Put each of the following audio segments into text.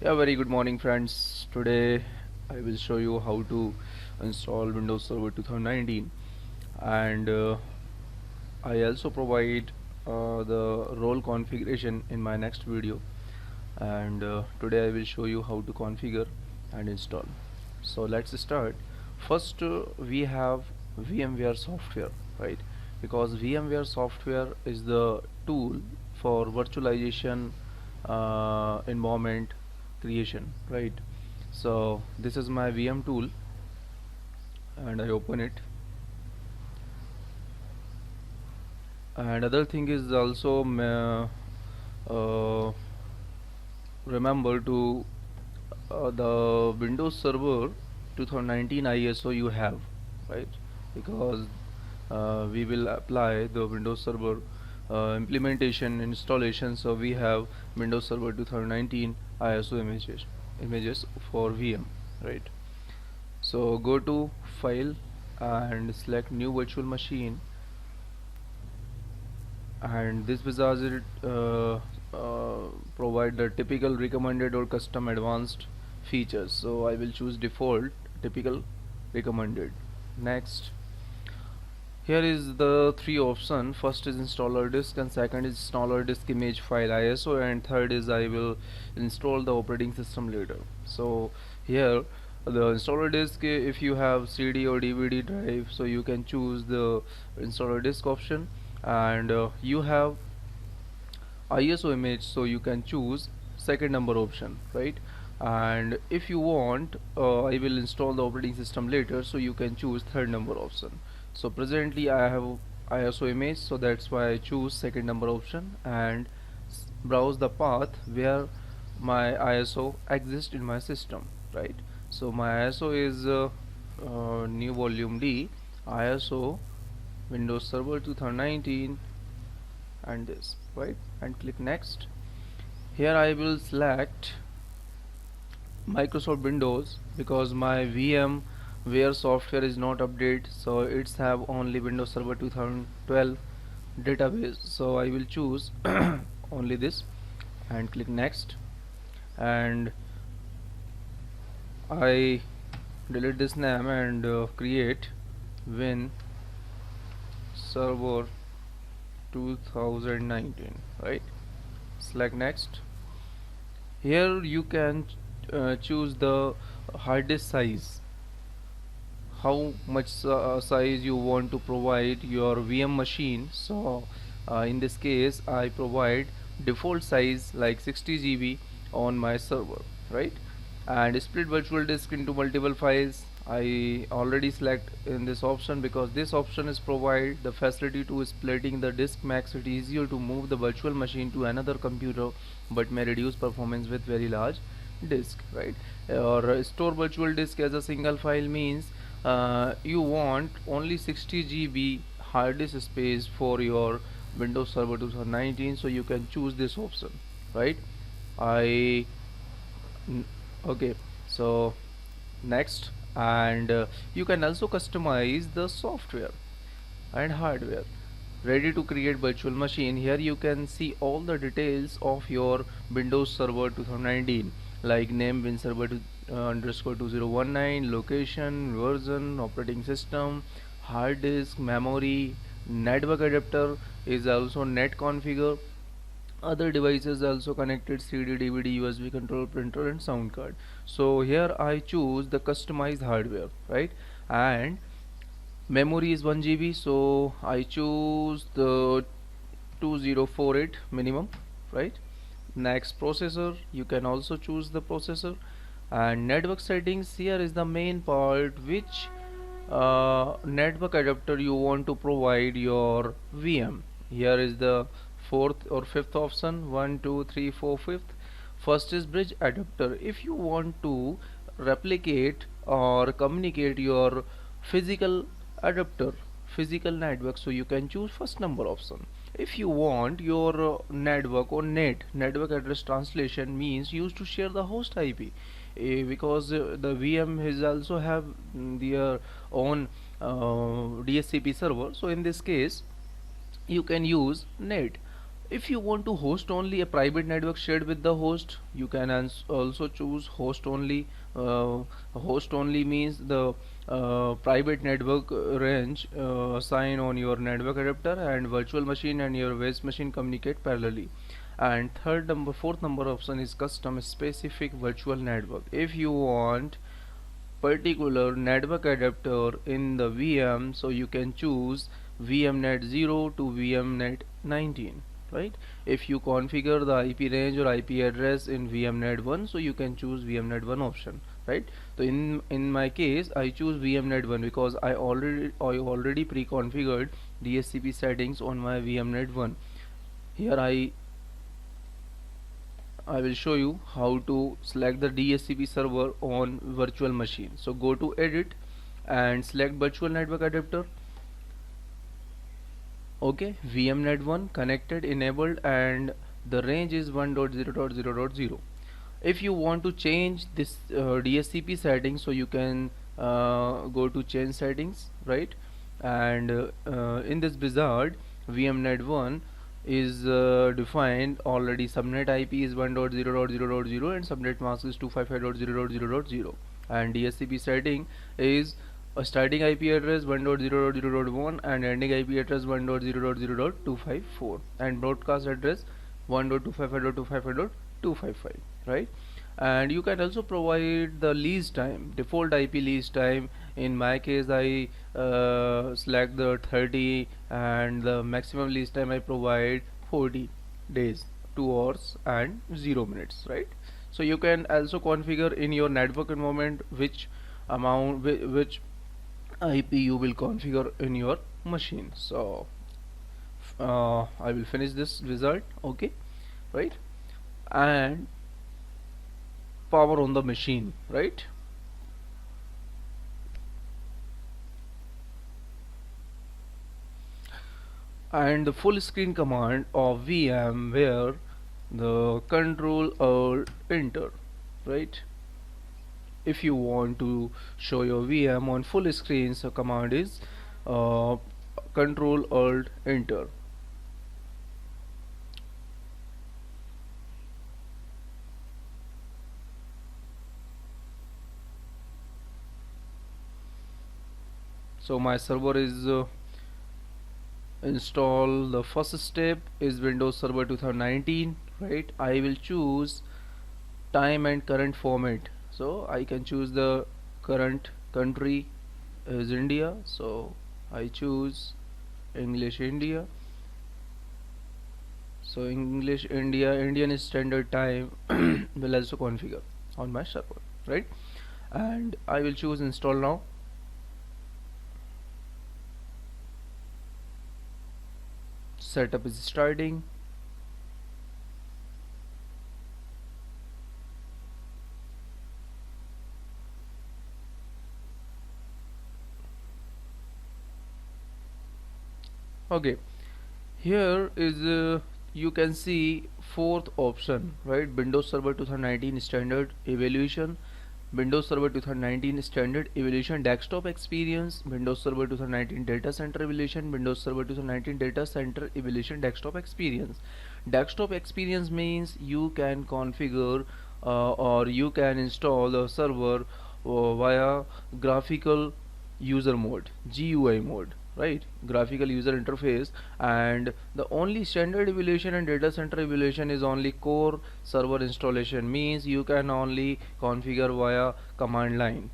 Yeah, very good morning, friends. Today I will show you how to install Windows Server 2019, and I also provide the role configuration in my next video. And today I will show you how to configure and install. So let's start. First, we have VMware software, right? Because VMware software is the tool for virtualization environment creation, right? So this is my VM tool, and I open it. And other thing is also remember to the Windows Server 2019 ISO you have, right? Because we will apply the Windows Server implementation installation, so we have Windows Server 2019 ISO images for VM, right? So go to File and select New Virtual Machine, and this wizard provide the typical, recommended or custom advanced features. So I will choose default, typical, recommended. Next, here is the three option. First is installer disk, and second is installer disk image file ISO, and third is I will install the operating system later. So here the installer disk, if you have CD or DVD drive, so you can choose the installer disk option, and you have ISO image, so you can choose second number option, right? And if you want, I will install the operating system later, so you can choose third number option. So presently I have ISO image, so that's why I choose second number option and browse the path where my ISO exists in my system, right? So my ISO is new volume D, ISO Windows Server 2019, and this, right? And click next. Here I will select Microsoft Windows because my VMware software is not updated, so it's have only Windows Server 2012 database, so I will choose only this and click next. And I delete this name and create Win Server 2019, right? Select next. Here you can choose the hard disk size, how much size you want to provide your VM machine. So in this case I provide default size like 60 GB on my server, right? And split virtual disk into multiple files, I already select in this option because this option is provide the facility to splitting the disk, makes it easier to move the virtual machine to another computer but may reduce performance with very large disk, right? Or store virtual disk as a single file means you want only 60 GB hard disk space for your Windows Server 2019, so you can choose this option, right? I okay, so next. And you can also customize the software and hardware ready to create virtual machine. Here you can see all the details of your Windows Server 2019, like name WinServer underscore 2019, location, version, operating system, hard disk, memory, network adapter is also net configure, other devices also connected, CD, DVD, USB control, printer and sound card. So here I choose the customized hardware, right? And memory is 1 GB, so I choose the 2048 minimum, right? Next, processor, you can also choose the processor. And network settings, here is the main part, which network adapter you want to provide your VM. Here is the fourth or fifth option, 1 2 3 4 fifth. First is bridge adapter. If you want to replicate or communicate your physical adapter, physical network, so you can choose first number option. If you want your network or network address translation, means used to share the host IP, because the VM is also have their own DHCP server, so in this case you can use net. If you want to host only a private network shared with the host, you can also choose host only. Host only means the private network range assigned on your network adapter, and virtual machine and your base machine communicate parallelly. And fourth number option is custom specific virtual network. If you want particular network adapter in the VM, so you can choose VMnet 0 to VMnet 19, right? If you configure the IP range or IP address in VMnet 1, so you can choose VMnet 1 option, right? So in my case I choose VMnet 1 because I already pre-configured DHCP settings on my VMnet 1. Here I will show you how to select the DHCP server on virtual machine. So go to edit and select virtual network adapter. Okay, VMnet 1 connected, enabled, and the range is 1.0.0.0. If you want to change this DHCP settings, so you can go to change settings, right? And in this wizard, VMnet 1 is defined already. Subnet IP is 1.0.0.0 and subnet mask is 255.0.0.0, and DHCP setting is a starting IP address 1.0.0.1 and ending IP address 1.0.0.254, and broadcast address 1.255.255.255, right? And you can also provide the lease time, default IP lease time. In my case I select the 30, and the maximum lease time I provide 40 days, 2 hours and 0 minutes, right? So you can also configure in your network environment which which IP you will configure in your machine. So I will finish this result, okay, right? And power on the machine, right? And the full screen command of Vmware, the control or enter, right? If you want to show your VM on full screen, so command is uh, control alt enter. So my server is install. The first step is Windows Server 2019, right? I will choose time and current format, so I can choose the current country is India, so I choose English India. So English India, Indian Standard Time will also configure on my server, right? And I will choose install now. Setup is starting. Okay, here is you can see fourth option, right? Windows Server 2019 Standard Evaluation, Windows Server 2019 Standard Evaluation Desktop Experience, Windows Server 2019 Data Center Evaluation, Windows Server 2019 Data Center Evaluation Desktop Experience. Desktop Experience means you can configure or you can install the server via graphical user mode, GUI mode, right? Graphical user interface. And the only standard evaluation and data center evaluation is only core server installation, means you can only configure via command line.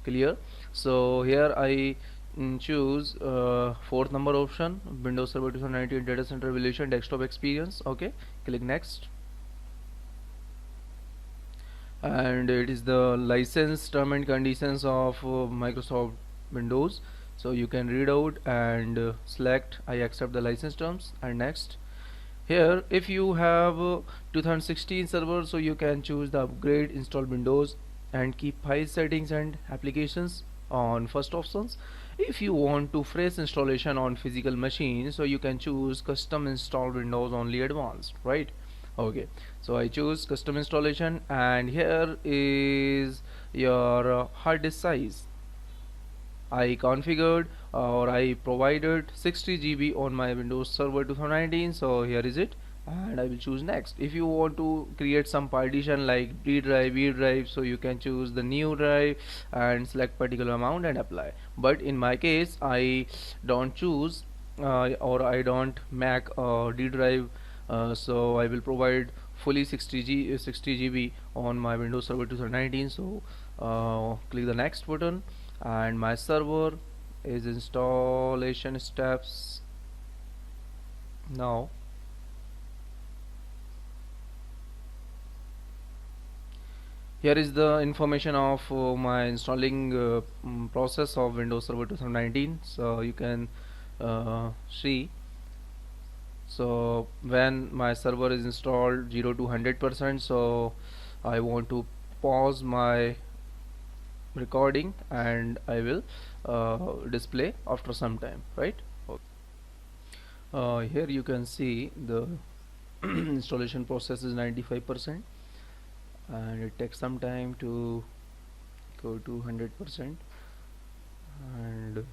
Clear? So here I choose fourth number option, Windows Server 2019 data center evaluation desktop experience. Okay, click next. And it is the license term and conditions of Microsoft Windows, so you can read out and select I accept the license terms and next. Here if you have 2016 server, so you can choose the upgrade, install Windows and keep file settings and applications on first options. If you want to fresh installation on physical machine, so you can choose custom install Windows only advanced, right? Okay, so I choose custom installation, and here is your hard disk size. I configured or I provided 60 GB on my Windows Server 2019, so here is it, and I will choose next. If you want to create some partition like D drive, E drive, so you can choose the new drive and select particular amount and apply. But in my case, I don't choose or I don't make a D drive, so I will provide fully 60 GB on my Windows Server 2019. So click the next button, and my server is installation steps. Now here is the information of my installing process of Windows Server 2019, so you can see. So when my server is installed 0 to 100%, so I want to pause my recording and I will display after some time, right? Here you can see the installation process is 95%, and it takes some time to go to 100%, and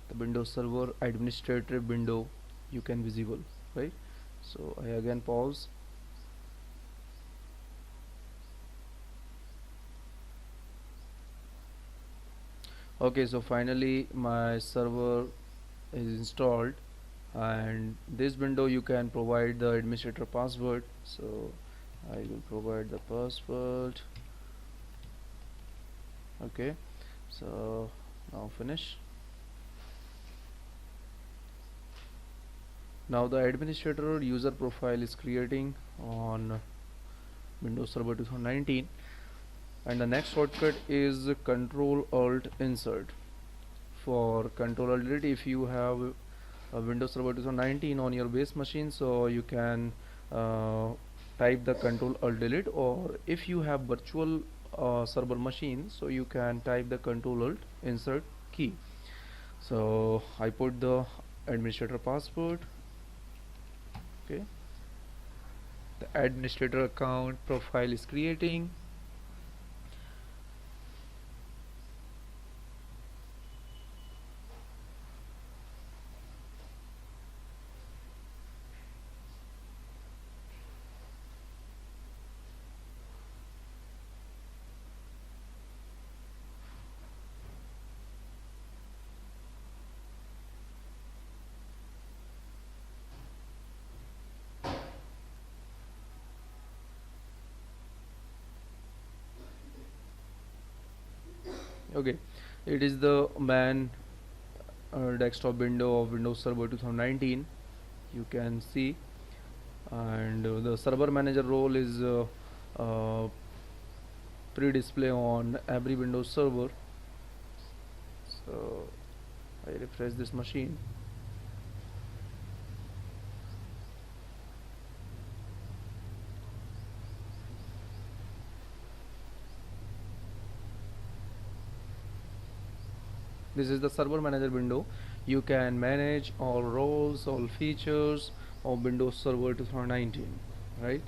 the Windows Server administrative window you can visible, right? So I again pause. Okay, so finally my server is installed, and this window you can provide the administrator password, so I will provide the password. Okay, so now finish. Now the administrator user profile is creating on Windows Server 2019, and the next shortcut is Control Alt Insert. For Control Alt Delete, if you have a Windows Server 2019 on your base machine, so you can type the Control Alt Delete, or if you have virtual server machine, so you can type the Control Alt Insert key. So I put the administrator password. Okay, the administrator account profile is creating. Okay, it is the main desktop window of Windows Server 2019, you can see, and the server manager role is pre-display on every Windows server. So I refresh this machine. This is the server manager window. You can manage all roles, all features of Windows Server 2019, right?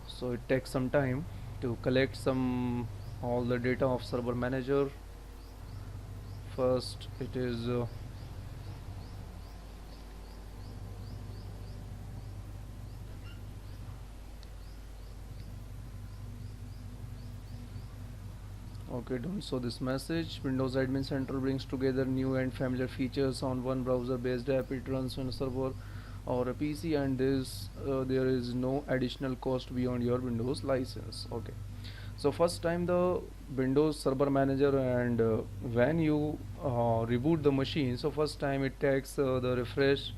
So it takes some time to collect some all the data of server manager. First it is okay, don't show this message. Windows Admin Center brings together new and familiar features on one browser-based app. It runs on a server or a PC, and there is no additional cost beyond your Windows license. Okay, so first time the Windows Server Manager, and when you reboot the machine, so first time it takes the refresh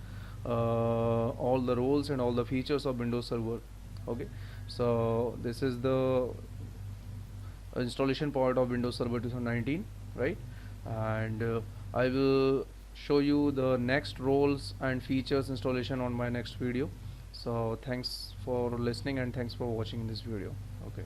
all the roles and all the features of Windows Server. Okay, so this is the installation part of Windows Server 2019, right? And I will show you the next roles and features installation on my next video. So thanks for listening and thanks for watching this video. Okay.